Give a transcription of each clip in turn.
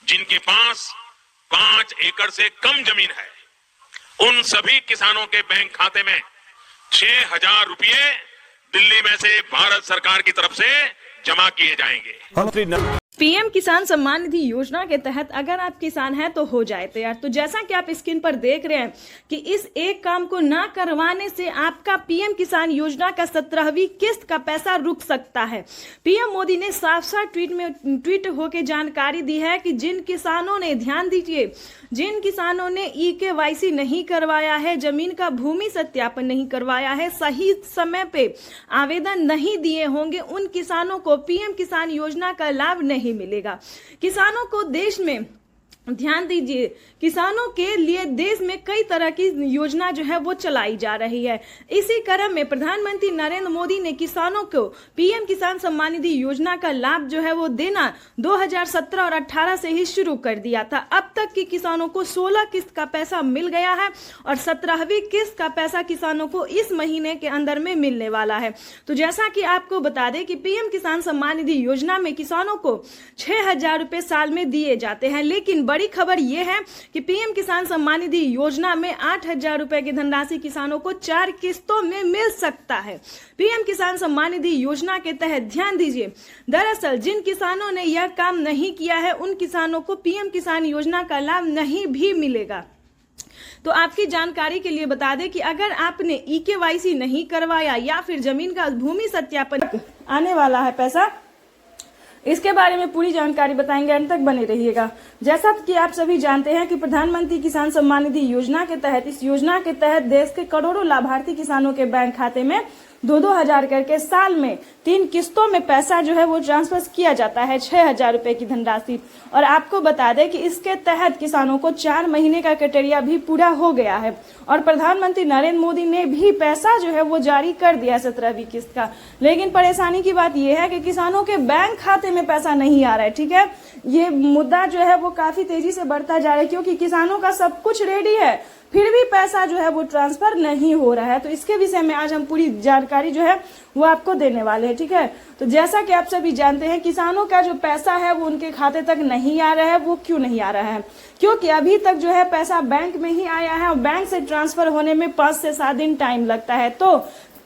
जिनके पास 5 एकड़ से कम जमीन है, उन सभी किसानों के बैंक खाते में 6,000 रुपये दिल्ली में से भारत सरकार की तरफ से जमा किए जाएंगे। पीएम किसान सम्मान निधि योजना के तहत अगर आप किसान हैं तो हो जाए तैयार। तो जैसा कि आप स्क्रीन पर देख रहे हैं कि इस एक काम को ना करवाने से आपका पीएम किसान योजना का 17वीं किस्त का पैसा रुक सकता है। पीएम मोदी ने साफ साफ ट्वीट होकर जानकारी दी है कि जिन किसानों ने, ध्यान दीजिए, जिन किसानों ने EKYC नहीं करवाया है, जमीन का भूमि सत्यापन नहीं करवाया है, सही समय पे आवेदन नहीं दिए होंगे, उन किसानों को पीएम किसान योजना का लाभ नहीं मिलेगा। किसानों को देश में, ध्यान दीजिए, किसानों के लिए देश में कई तरह की योजना जो है वो चलाई जा रही है। इसी क्रम में प्रधानमंत्री नरेंद्र मोदी ने किसानों को पीएम किसान सम्मान निधि योजना का लाभ जो है वो देना 2017 और 18 से ही शुरू कर दिया था। अब तक की किसानों को 16 किस्त का पैसा मिल गया है और 17वीं किस्त का पैसा किसानों को इस महीने के अंदर में मिलने वाला है। तो जैसा कि आपको बता दें कि पीएम किसान सम्मान निधि योजना में किसानों को 6,000 रुपए साल में दिए जाते हैं, लेकिन बड़ी खबर यह है कि पीएम किसान सम्मान निधि योजना में 8,000 रुपए की धनराशि किसानों को 4 किस्तों में मिल सकता है। पीएम किसान सम्मान निधि योजना के तहत, ध्यान दीजिए, दरअसल जिन किसानों ने यह काम नहीं किया है उन किसानों को पीएम किसान योजना का लाभ नहीं भी मिलेगा। तो आपकी जानकारी के लिए बता दें कि अगर आपने EKYC नहीं करवाया या फिर जमीन का भूमि सत्यापन, आने वाला है पैसा, इसके बारे में पूरी जानकारी बताएंगे, अंत तक बने रहिएगा। जैसा कि आप सभी जानते हैं कि प्रधानमंत्री किसान सम्मान निधि योजना के तहत, इस योजना के तहत देश के करोड़ों लाभार्थी किसानों के बैंक खाते में 2-2 हजार करके साल में 3 किस्तों में पैसा जो है वो ट्रांसफर किया जाता है, 6,000 रुपए की धनराशि। और आपको बता दें कि इसके तहत किसानों को 4 महीने का क्राइटेरिया भी पूरा हो गया है और प्रधानमंत्री नरेंद्र मोदी ने भी पैसा जो है वो जारी कर दिया 17वीं किस्त का। लेकिन परेशानी की बात यह है कि किसानों के बैंक खाते में पैसा नहीं आ रहा है। ठीक है, ये मुद्दा जो है वो काफी तेजी से बढ़ता जा रहा है, क्योंकि किसानों का सब कुछ रेडी है, फिर भी पैसा जो है वो ट्रांसफर नहीं हो रहा है। तो इसके विषय में आज हम पूरी जानकारी जो है वो आपको देने वाले हैं। ठीक है, तो जैसा कि आप सभी जानते हैं, किसानों का जो पैसा है वो उनके खाते तक नहीं आ रहा है। वो क्यों नहीं आ रहा है? क्योंकि अभी तक जो है पैसा बैंक में ही आया है और बैंक से ट्रांसफर होने में 5 से 7 दिन टाइम लगता है। तो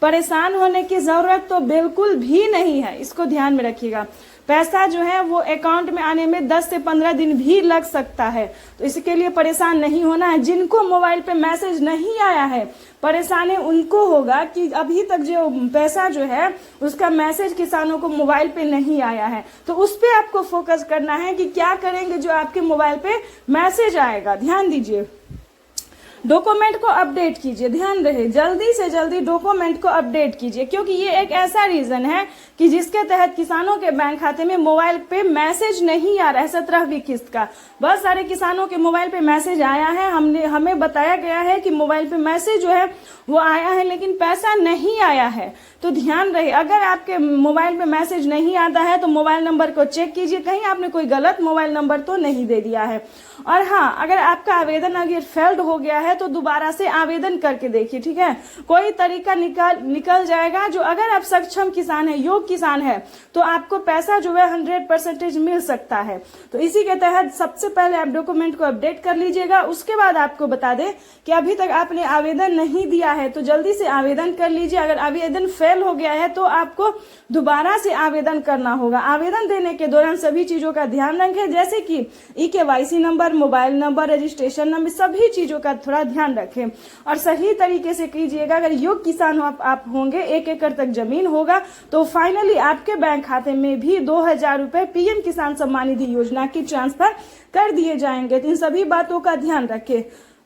परेशान होने की जरूरत तो बिल्कुल भी नहीं है, इसको ध्यान में रखिएगा। पैसा जो है वो अकाउंट में आने में 10 से 15 दिन भी लग सकता है, तो इसके लिए परेशान नहीं होना है। जिनको मोबाइल पे मैसेज नहीं आया है, परेशानी उनको होगा कि अभी तक जो पैसा जो है उसका मैसेज किसानों को मोबाइल पे नहीं आया है। तो उस पे आपको फोकस करना है कि क्या करेंगे जो आपके मोबाइल पे मैसेज आएगा। ध्यान दीजिए, डॉक्यूमेंट को अपडेट कीजिए, ध्यान रहे, जल्दी से जल्दी डॉक्यूमेंट को अपडेट कीजिए, क्योंकि ये एक ऐसा रीजन है कि जिसके तहत किसानों के बैंक खाते में मोबाइल पे मैसेज नहीं आ रहा है 17वीं किस्त का। बहुत सारे किसानों के मोबाइल पे मैसेज आया है, हमें बताया गया है कि मोबाइल पे मैसेज जो है वो आया है लेकिन पैसा नहीं आया है। तो ध्यान रहे, अगर आपके मोबाइल पे मैसेज नहीं आता है तो मोबाइल नंबर को चेक कीजिए, कहीं आपने कोई गलत मोबाइल नंबर तो नहीं दे दिया है। और हाँ, अगर आपका आवेदन अगर फेल्ड हो गया है तो दोबारा से आवेदन करके देखिए। ठीक है, कोई तरीका निकल जाएगा। जो अगर आप सक्षम किसान है, योग्य किसान है, तो आपको पैसा जो है 100% मिल सकता है। तो इसी के तहत सबसे पहले आप डॉक्यूमेंट को अपडेट कर लीजिएगा। उसके बाद आपको बता दें कि अभी तक आपने आवेदन नहीं दिया है तो जल्दी से आवेदन कर लीजिए। अगर आवेदन फेल हो गया है तो आपको दोबारा से आवेदन करना होगा। आवेदन देने के दौरान सभी चीजों का ध्यान रखें, जैसे कि EKYC number, mobile number, registration number, सभी चीजों का थोड़ा ध्यान रखें और सही तरीके से कीजिएगा। अगर योग्य किसान आप होंगे, 1 एकड़ तक जमीन होगा, तो फाइनली आपके बैंक खाते में भी 2,000 रुपए पीएम किसान सम्मान निधि योजना की ट्रांसफर कर दिए जाएंगे। तो इन सभी बातों का ध्यान रखें।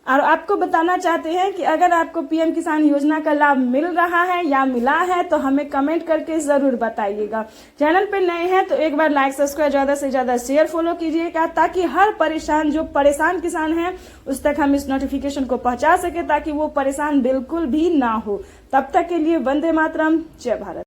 और आपको बताना चाहते हैं कि अगर आपको पीएम किसान योजना का लाभ मिल रहा है या मिला है तो हमें कमेंट करके जरूर बताइएगा। चैनल पे नए हैं तो एक बार लाइक, सब्सक्राइब, ज्यादा से ज्यादा शेयर, फॉलो कीजिएगा, ताकि हर परेशान किसान है उस तक हम इस नोटिफिकेशन को पहुंचा सके, ताकि वो परेशान बिल्कुल भी ना हो। तब तक के लिए वंदे मातरम, जय भारत।